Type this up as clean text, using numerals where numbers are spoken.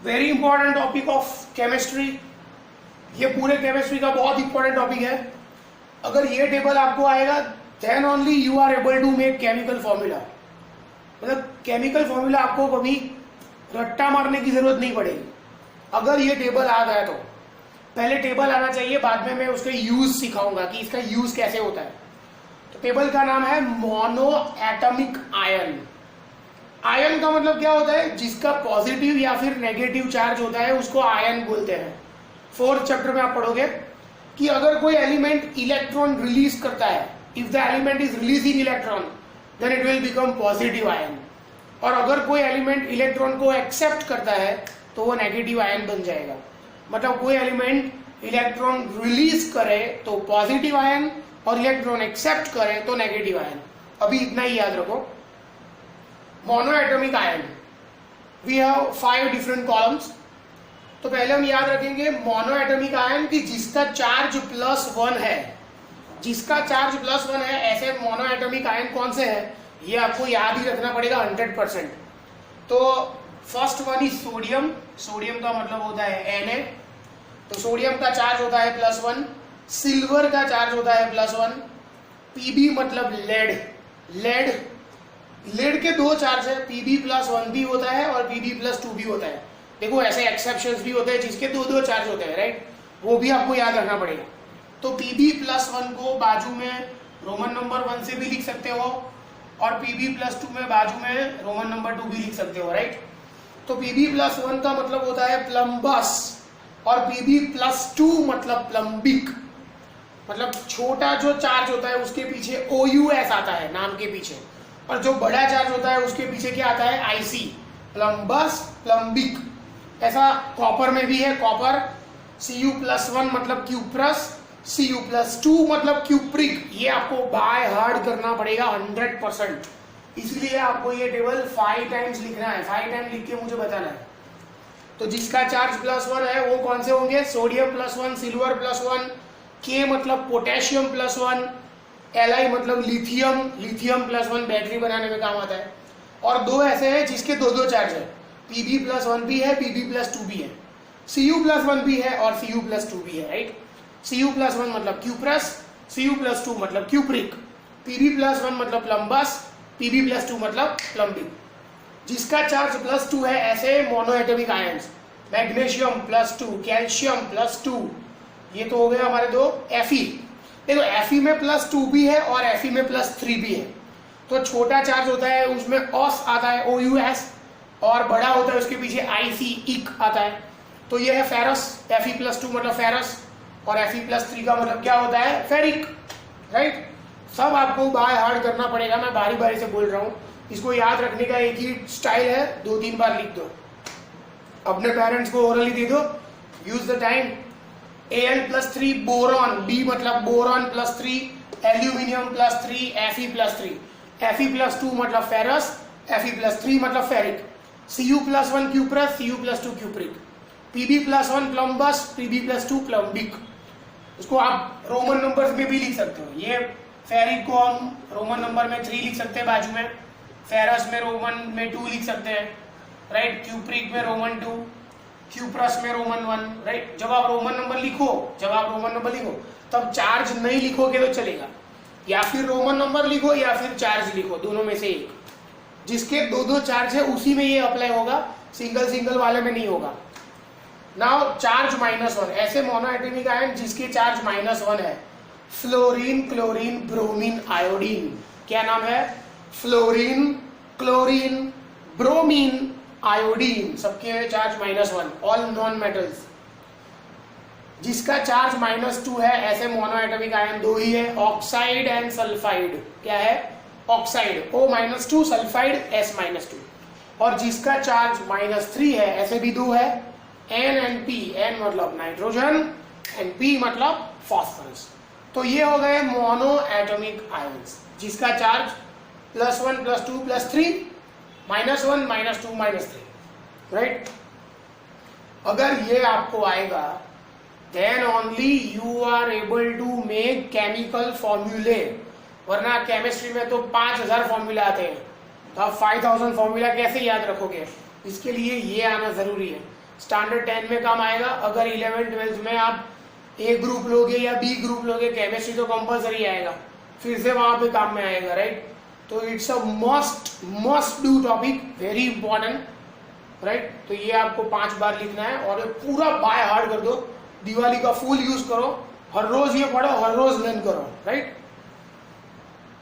Very important topic of chemistry. ये पूरे chemistry का बहुत इंपॉर्टेंट टॉपिक है। अगर ये टेबल आपको आएगा then only you are able to make chemical formula. मतलब केमिकल फॉर्मूला आपको कभी रट्टा मारने की जरूरत नहीं पड़ेगी। अगर ये टेबल आ गया तो पहले टेबल आना चाहिए, बाद में मैं उसका यूज सिखाऊंगा कि इसका यूज कैसे होता है। तो टेबल का नाम है मोनो एटॉमिक आयन। आयन का मतलब क्या होता है? जिसका पॉजिटिव या फिर नेगेटिव चार्ज होता है उसको आयन बोलते हैं। फोर्थ चैप्टर में आप पढ़ोगे कि अगर कोई एलिमेंट इलेक्ट्रॉन रिलीज करता है, if the element is releasing electron then it will become positive ion, और अगर कोई एलिमेंट इलेक्ट्रॉन को एक्सेप्ट करता है तो वो नेगेटिव आयन बन जाएगा। मतलब कोई एलिमेंट इलेक्ट्रॉन रिलीज करे तो पॉजिटिव आयन और इलेक्ट्रॉन एक्सेप्ट करे तो नेगेटिव आयन। अभी इतना ही याद रखो। Monoatomic ion, we have 5 different columns. तो पहले हम याद रखेंगे मोनोएटॉमिक आयन की जिसका चार्ज +1 है। जिसका चार्ज +1 है ऐसे मोनोएटॉमिक आयन कौन से हैं ये आपको याद ही रखना पड़ेगा 100%। तो first one is sodium. Sodium का मतलब होता है Na। तो सोडियम का चार्ज होता है +1। सिल्वर का चार्ज होता है +1। Pb मतलब लेड। लेड के 2 चार्ज है, Pb+1 भी होता है और Pb+2 भी होता है। देखो ऐसे एक्सेप्शंस भी होते हैं जिसके 2 चार्ज होते हैं, राइट? वो भी आपको याद रखना पड़ेगा। तो Pb+1 को बाजू में रोमन नंबर 1 से भी लिख सकते हो और Pb+2 में बाजू में रोमन नंबर 2 भी लिख सकते हो, राइट? तो Pb+1 का मतलब होता है प्लम्बस और Pb+2 मतलब प्लम्बिक। मतलब छोटा जो चार्ज होता है उसके पीछे OUS आता है नाम के पीछे, और जो बड़ा चार्ज होता है उसके पीछे क्या आता है? IC, प्लम्बस, प्लम्बिक। ऐसा कॉपर में भी है। कॉपर Cu+1 मतलब क्यूप्रस, Cu+2 मतलब क्यूप्रिक। ये आपको बाय हार्ड करना पड़ेगा 100%। इसलिए आपको ये टेबल 5 टाइम्स लिखना है। 5 टाइम लिख के मुझे बताना है। तो जिसका चार्ज +1 है वो कौन से होंगे? सोडियम +1, सिल्वर +1, K मतलब पोटेशियम +1, Li मतलब लिथियम +1 बैटरी बनाने में काम आता है। और 2 ऐसे हैं जिसके 2 चार्ज है, Pb+1 भी है, Pb+2 भी है, Cu+1 भी है और Cu+2 भी है, राइट? Cu+1 मतलब क्यूप्रस, Cu+2 मतलब क्यूप्रिक, Pb+1 मतलब प्लम्बस, Pb+2 मतलब प्लम्बिक। जिसका चार्ज +2 है ऐसे मोनोएटॉमिक आयंस, मैग्नीशियम +2, कैल्शियम +2। ये तो हो गए हमारे 2 Fe। देखो Fe में +2 भी है और Fe में +3 भी है। तो छोटा चार्ज होता है उसमें OS आता है, OUS, और बड़ा होता है उसके पीछे IC, इक आता है। तो ये है फेरस। Fe+2 मतलब फेरस और Fe+3 का मतलब क्या होता है? Ferric, right? सब आपको बाय हार्ड करना पड़ेगा। मैं बारी बारी से बोल रहा हूँ। इसको याद रखने का एक ही स्टाइल है, 2-3 बार लिख दो, अपने पेरेंट्स को ओरली दे दो, use the time. Al+3 boron, B मतलब बोरॉन +3, एल्यूमिनियम +3, Fe+3, Fe+2 मतलब फेरस, Fe+3 मतलब ferric, Cu+1 cuprous, Cu+2 cupric, Pb+1 प्लम्बस, Pb+2 प्लम्बिक। उसको आप रोमन नंबर्स में भी लिख सकते हो। ये फेरिक को हम रोमन नंबर में 3 लिख सकते हैं बाजू में, फेरस में रोमन में 2 लिख सकते हैं, राइट? क्यूप्रिक में रोमन 2, क्यूप्रस में रोमन 1, राइट? जब आप रोमन नंबर लिखो तब चार्ज नहीं लिखोगे तो चलेगा, या फिर रोमन नंबर लिखो या फिर चार्ज लिखो, दोनों में से एक। जिसके 2 चार्ज है उसी में ये अप्लाई होगा, सिंगल वाले में नहीं होगा। नाउ चार्ज -1, ऐसे मोनोएटॉमिक आयन जिसके चार्ज -1 है, फ्लोरीन, क्लोरीन, ब्रोमीन, आयोडीन। क्या नाम है? Fluorine, chlorine, bromine, iodine. सबके चार्ज -1, ऑल नॉन मेटल्स। जिसका चार्ज -2 है ऐसे मोनोएटॉमिक आयन 2 ही है, ऑक्साइड एंड सल्फाइड। क्या है? Oxide O-2, sulphide S-2। और जिसका चार्ज -3 है ऐसे भी 2 है, N and P। N मतलब नाइट्रोजन and P मतलब फॉस्फोरस। तो ये हो गए मोनोएटॉमिक आयंस जिसका चार्ज +1, +2, +3, -1, -2, -3, राइट? अगर ये आपको आएगा then only you are able to make chemical फॉर्मूले। वरना केमिस्ट्री में तो 5000 फॉर्मूला आते हैं, तो आप 5000 फॉर्मूला कैसे याद रखोगे? इसके लिए ये आना जरूरी है। स्टैंडर्ड 10 में काम आएगा। अगर 11 12 में आप ए ग्रुप लोगे या बी ग्रुप लोगे, केमिस्ट्री तो कंपलसरी आएगा, फिर से वहां पे काम में आएगा, राइट। तो it's a must do topic, very important, right. तो ये आपको 5 बार लिखना है और ये पूरा बाय हार्ट कर दो, दिवाली का फुल यूज करो, हर रोज ये पढ़ो, हर रोज लर्न करो, राइट।